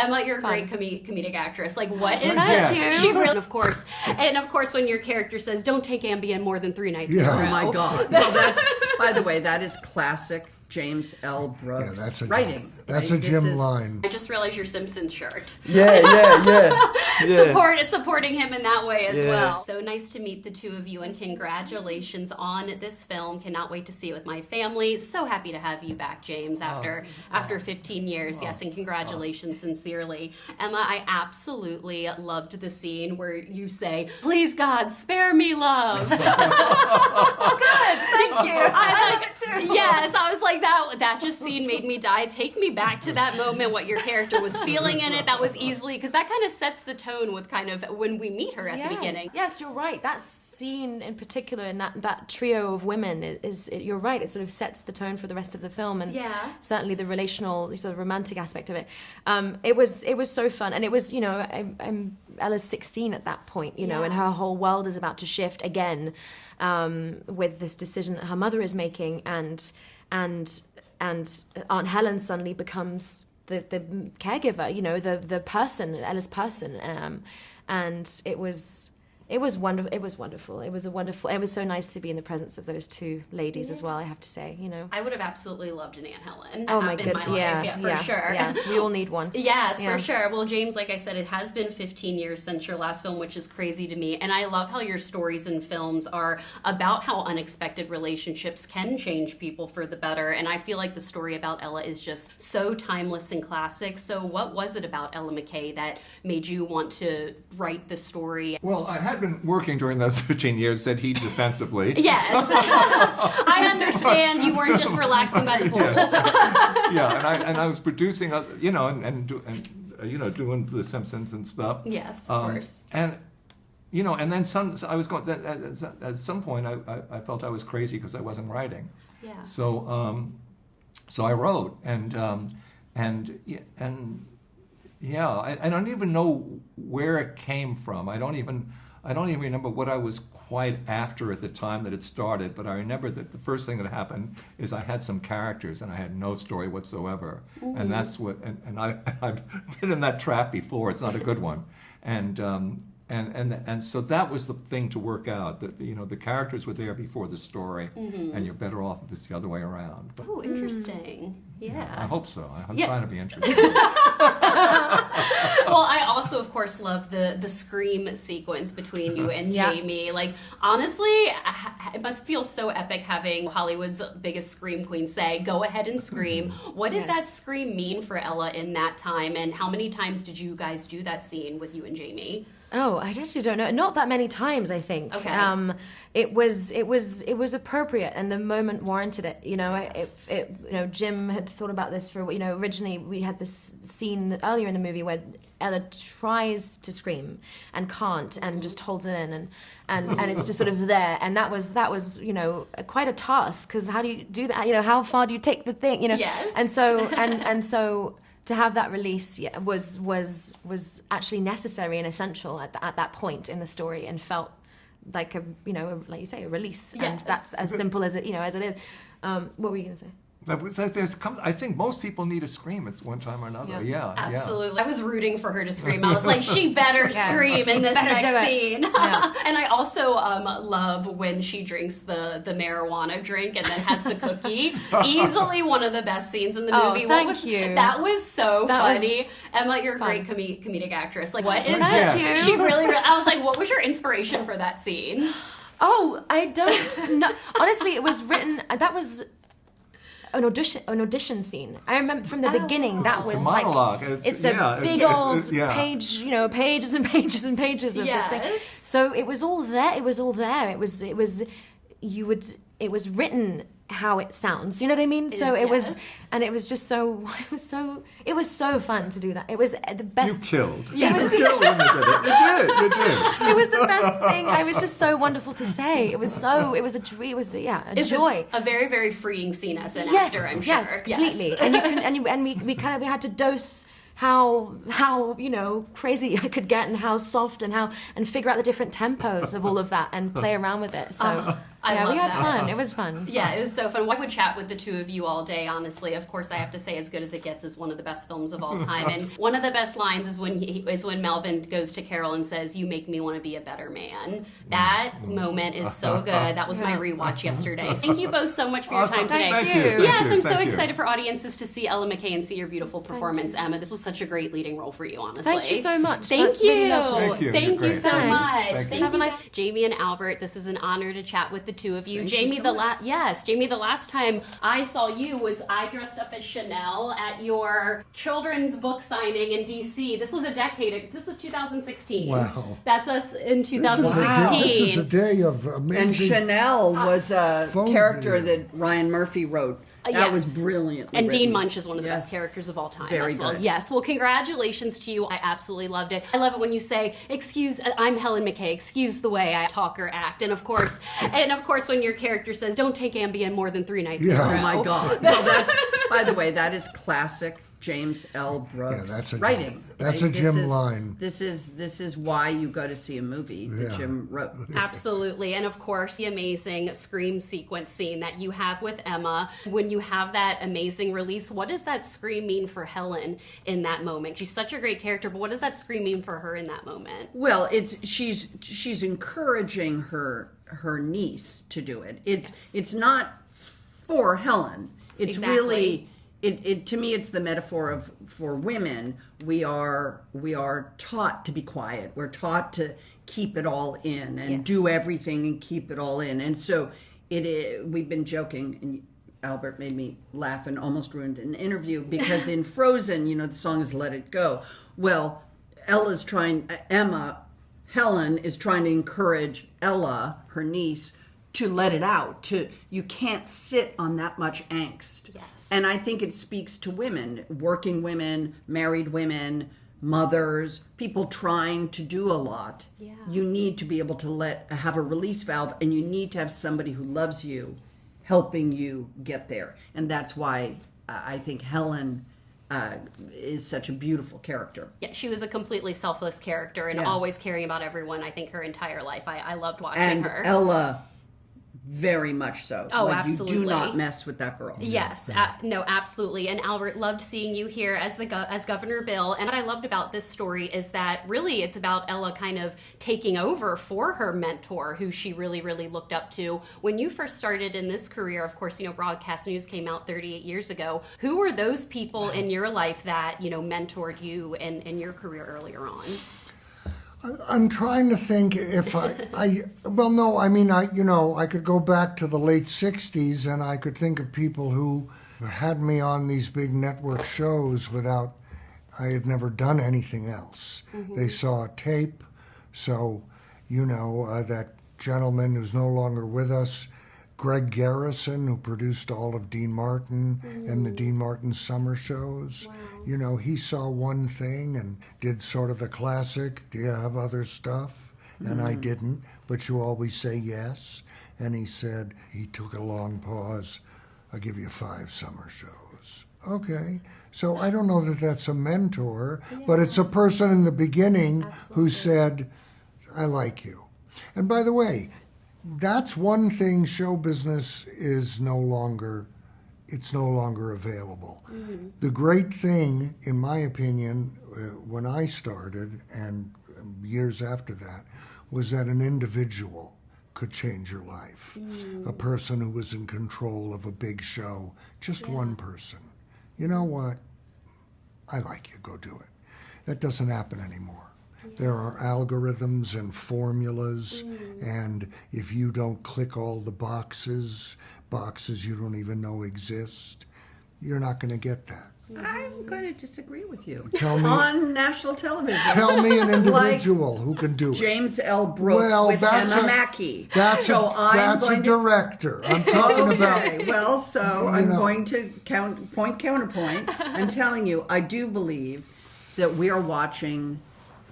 Emma, you're a great comedic actress. Like, what is Thank this? you. She really, of course. And of course, when your character says, don't take Ambien more than 3 nights in a row. Oh my God. Well, that's, by the way, that is classic James L. Brooks that's a writing. That's a Jim line. I just realized your Simpsons shirt. Yeah. Supporting him in that way as Yeah. well. So nice to meet the two of you, and congratulations on this film. Cannot wait to see it with my family. So happy to have you back, James, after 15 years. Yes, and congratulations sincerely. Emma, I absolutely loved the scene where you say, "Please God, spare me love." Good, thank you. I like it too. Yes, I was like, that just scene made me die. Take me back to that moment, what your character was feeling in it. That was easily, because that kind of sets the tone with kind of when we meet her at the beginning. Yes, you're right. That scene in particular, and that trio of women you're right. It sort of sets the tone for the rest of the film, and certainly the relational, sort of romantic aspect of it. It was so fun, and it was, you know, Ella's 16 at that point, you know, and her whole world is about to shift again with this decision that her mother is making, and Aunt Helen suddenly becomes the caregiver, you know, the person, Ella's person, and it was wonderful. It was wonderful. It was so nice to be in the presence of those two ladies as well, I have to say, you know. I would have absolutely loved an Aunt Helen Oh my in goodness. my life, for sure. Yeah, we all need one. Yes, for sure. Well, James, like I said, it has been 15 years since your last film, which is crazy to me. And I love how your stories and films are about how unexpected relationships can change people for the better. And I feel like the story about Ella is just so timeless and classic. So what was it about Ella McCay that made you want to write this story? Well, I had been working during those 15 years, said he defensively. Yes. I understand you weren't just relaxing by the pool. And I was producing, you know, and you know, doing The Simpsons and stuff. Yes, of course. And you know, and then I was going. At some point, I felt I was crazy because I wasn't writing. Yeah. So I wrote, and I don't even know where it came from. I don't even remember what I was quite after at the time that it started, but I remember that the first thing that happened is I had some characters and I had no story whatsoever. Mm-hmm. And that's what, and I've been in that trap before. It's not a good one. And so that was the thing to work out, that, you know, the characters were there before the story, and you're better off if it's the other way around. But, oh, interesting. Yeah. I hope so. I'm trying to be interesting. Well, I also, of course, love the scream sequence between you and Jamie. Like, honestly, it must feel so epic having Hollywood's biggest scream queen say, "Go ahead and scream." What did that scream mean for Ella in that time, and how many times did you guys do that scene with you and Jamie? Oh, I actually don't know. Not that many times, I think. Okay. It was appropriate, and the moment warranted it. You know, you know, Jim had thought about this for, you know, originally we had this scene earlier in the movie where Ella tries to scream and can't, and just holds it in, and it's just sort of there. And that was you know, quite a task, because how do you do that? You know, how far do you take the thing? You know. Yes. And so. To have that release was actually necessary and essential at that point in the story, and felt like a, you know, like you say, a release. Yes. And that's as simple as it, you know, as it is. What were you going to say? I think most people need a scream at one time or another. Yeah, absolutely. I was rooting for her to scream. I was like, she better scream in this next scene. Yeah. And I also love when she drinks the marijuana drink and then has the cookie. Easily one of the best scenes in the movie. Oh, thank you. That was so funny. Emma, you're a great comedic actress. Like, what is that? She really. I was like, what was your inspiration for that scene? Oh, I don't know. Honestly, it was written. That was an audition scene. I remember from the beginning. That was like a monologue. It's a big old page, you know, pages and pages and pages of this thing. So it was all there. It was written how it sounds. You know what I mean? So it was, and it was just so. It was so fun to do that. It was the best. You killed. Yeah, you killed when you did it. You did. It was the best thing. It was just so wonderful to say. It was a joy. A very, very freeing scene as an actor, I'm sure. Yes, completely. Yes. And we had to dose how you know, crazy I could get, and how soft, and figure out the different tempos of all of that and play around with it. So I Yeah, love we had that. fun. It was fun. Yeah, it was so fun. I would chat with the two of you all day, honestly. Of course, I have to say As Good as It Gets is one of the best films of all time. And one of the best lines is when Melvin goes to Carol and says, "You make me want to be a better man." That moment is so good. That was my rewatch yesterday. Thank you both so much for your time today. Thank you. Yes, I'm so Thank you. excited for audiences to see Ella McCay and see your beautiful performance, Emma. This was such a great leading role for you, honestly. Thank you so much. Thank That's you. really lovely. Thank you. Thank You're you great. so Thanks. much. Thank you. Have a nice Jamie and Albert. This is an honor to chat with the two of you. Thank Jamie, you so much. Jamie, the last time I saw you was I dressed up as Chanel at your children's book signing in DC. This was a decade. This was 2016. Wow. That's us in This 2016. is a day of And amazing. Chanel was a Phone character video. that Ryan Murphy wrote. That Yes. was brilliantly And Dean written. Munch is one of the Yes. best characters of all time Very as well. good. Yes. Well, congratulations to you. I absolutely loved it. I love it when you say, I'm Helen McCay, excuse the way I talk or act. And of course, when your character says, don't take Ambien more than 3 nights in a Yeah. row. Oh my God. Well, that's, by the way, that is classic James L. Brooks Yeah, that's a writing. Jim- that's Right? a Jim line. This is why you go to see a movie that Yeah. Jim wrote. Absolutely. And of course, the amazing scream sequence scene that you have with Emma. When you have that amazing release, what does that scream mean for Helen in that moment? She's such a great character, but what does that scream mean for her in that moment? Well, she's encouraging her niece to do it. It's not for Helen. It's Exactly. really it to me it's the metaphor of for women we are taught to be quiet. We're taught to keep it all in and do everything and keep it all in. And so we've been joking and Albert made me laugh and almost ruined an interview because in Frozen, the song is Let It Go. Well, Helen is trying to encourage Ella, her niece, to let it out. You can't sit on that much angst. Yes. And I think it speaks to women, working women, married women, mothers, people trying to do a lot. Yeah. You need to be able to have a release valve, and you need to have somebody who loves you helping you get there. And that's why I think Helen is such a beautiful character. Yeah, she was a completely selfless character and Yeah. always caring about everyone, I think, her entire life. I loved watching And her. Ella, very much so. Oh, You absolutely. do not mess with that girl. Yes, no, absolutely. And Albert, loved seeing you here as as Governor Bill. And what I loved about this story is that really it's about Ella kind of taking over for her mentor, who she really, really looked up to. When you first started in this career, of course, broadcast news came out 38 years ago. Who were those people in your life that, mentored you in your career earlier on? I'm trying to think if I could go back to the late 60s and I could think of people who had me on these big network shows without, I had never done anything else. Mm-hmm. They saw a tape, so, that gentleman who's no longer with us, Greg Garrison, who produced all of Dean Martin and the Dean Martin summer shows. Wow. He saw one thing and did sort of the classic, do you have other stuff? And I didn't, but you always say yes. And he took a long pause, I'll give you 5 summer shows. Okay, so I don't know that that's a mentor, but it's a person in the beginning who said, I like you. And by the way, that's one thing show business is no longer available. Mm-hmm. The great thing, in my opinion, when I started and years after that, was that an individual could change your life. A person who was in control of a big show, just one person. You know what? I like you, go do it. That doesn't happen anymore. There are algorithms and formulas, and if you don't click all the boxes you don't even know exist, you're not going to get that. I'm going to disagree with you. Tell me- on national television. Tell me an individual who can do it. James L. Brooks with Emma Mackey. That's a director. I'm talking about. Okay, well, so I'm going to counterpoint. I'm telling you, I do believe that we are watching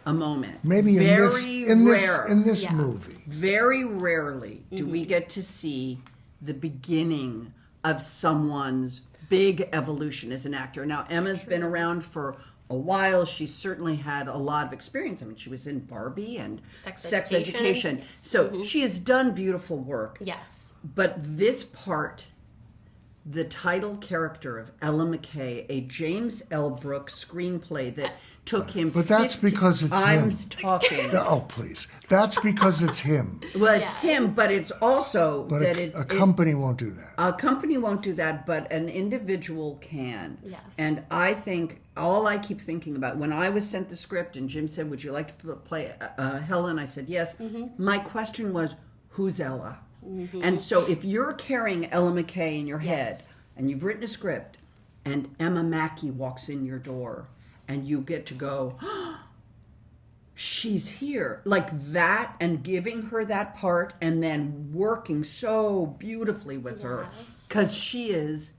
a moment. Maybe in this movie. Very rarely do we get to see the beginning of someone's big evolution as an actor. Now, Emma's been around for a while. She certainly had a lot of experience. I mean, she was in Barbie and Sex Education. Yes. So she has done beautiful work. Yes. But this part, the title character of Ella McCay, a James L. Brooks screenplay that took him. But that's because it's I'm him. talking. Oh, please. That's because it's him. Well, it's him, but it's also But that a company won't do that. a company won't do that, but an individual can. Yes. And I think all I keep thinking about when I was sent the script and Jim said, "Would you like to play Helen?" I said yes. My question was, "Who's Ella?" And so if you're carrying Ella McCay in your head and you've written a script and Emma Mackey walks in your door and you get to go, she's here, like that, and giving her that part and then working so beautifully with her, because she is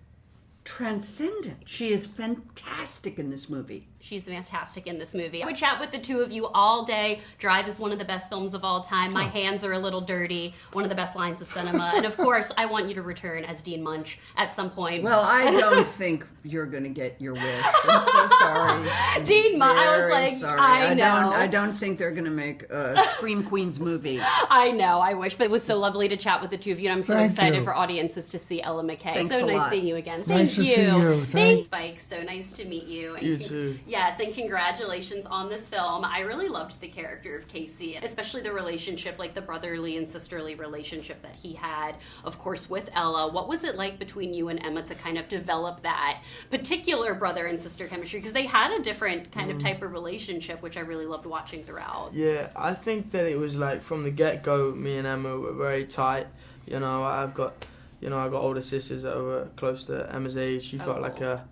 transcendent. She is fantastic in this movie. She's fantastic in this movie. I would chat with the two of you all day. Drive is one of the best films of all time. My hands are a little dirty. One of the best lines of cinema. And of course, I want you to return as Dean Munch at some point. Well, I don't think you're going to get your wish. I'm so sorry. Dean Munch, I was Very like, sorry. I know. I don't think they're going to make a Scream Queens movie. I know, I wish, but it was so lovely to chat with the two of you, and I'm so Thank excited you. for audiences to see Ella McCay. Thanks So a nice lot. seeing you again. Nice Thank to see you. Thanks, Spike. So nice to meet you. And You too. Yes, and congratulations on this film. I really loved the character of Casey, especially the relationship, like the brotherly and sisterly relationship that he had, of course, with Ella. What was it like between you and Emma to kind of develop that particular brother and sister chemistry? Because they had a different kind of type of relationship, which I really loved watching throughout. Yeah, I think that it was like from the get-go, me and Emma were very tight. You know, I've got older sisters that were close to Emma's age. She felt like a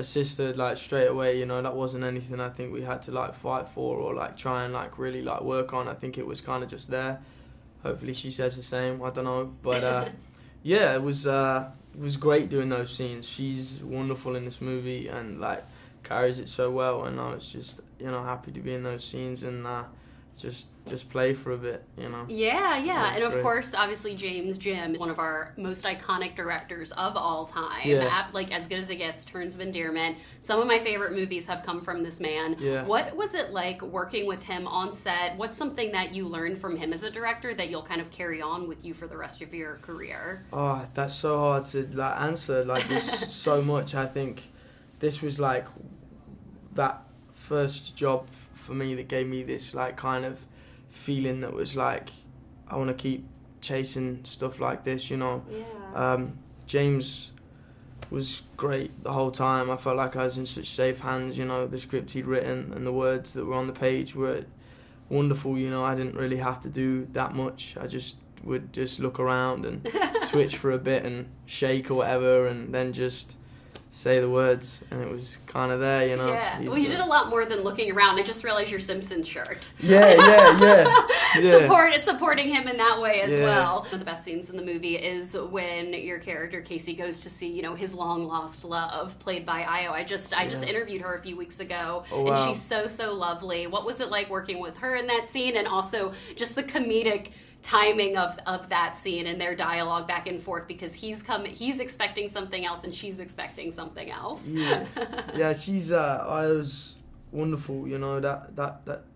sister, like straight away. You know, that wasn't anything I think we had to like fight for or like try and like really like work on. I think it was kind of just there. Hopefully she says the same. I don't know, but yeah, it was great doing those scenes. She's wonderful in this movie and like carries it so well. And I was just happy to be in those scenes and just play for a bit, you know. Yeah, That's and of great. course, obviously, Jim, one of our most iconic directors of all time. Yeah. Like, as good as it gets, Terms of Endearment. Some of my favorite movies have come from this man. Yeah. What was it like working with him on set? What's something that you learned from him as a director that you'll kind of carry on with you for the rest of your career? Oh, that's so hard to like answer. Like, there's so much. I think this was like that first job for me that gave me this like kind of feeling that was like I want to keep chasing stuff like this, you know. Yeah. James was great the whole time. I felt like I was in such safe hands, you know. The script he'd written and the words that were on the page were wonderful, you know. I didn't really have to do that much. I just would just look around and twitch for a bit and shake or whatever and then just say the words, and it was kind of there, you know. Yeah. Well, you did a lot more than looking around. I just realized your Simpsons shirt. Yeah. Supporting him in that way as Yeah. well. One of the best scenes in the movie is when your character Casey goes to see, his long lost love, played by Io. I just interviewed her a few weeks ago, Oh, and wow. she's so lovely. What was it like working with her in that scene, and also just the comedic timing of that scene and their dialogue back and forth, because he's expecting something else and she's expecting something else. Yeah, she's I was wonderful, you know, that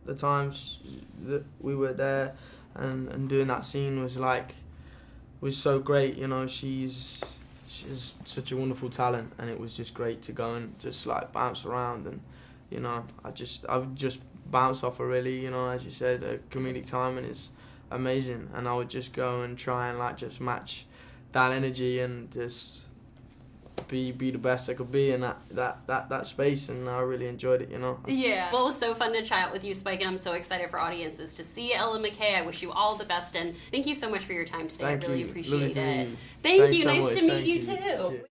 the times that we were there and doing that scene was so great, you know. She's such a wonderful talent, and it was just great to go and just like bounce around, and you know, I would just bounce off her, really, you know. As you said, comedic timing is amazing, and I would just go and try and like just match that energy and just be the best I could be in that space, and I really enjoyed it, you know. Yeah. Well, it was so fun to chat with you, Spike, and I'm so excited for audiences to see Ella McCay. I wish you all the best, and thank you so much for your time today. Thank I really you. appreciate Lovely to meet it. you. Thank Thanks you. so Nice much. to meet Thank you you. too. Cheers.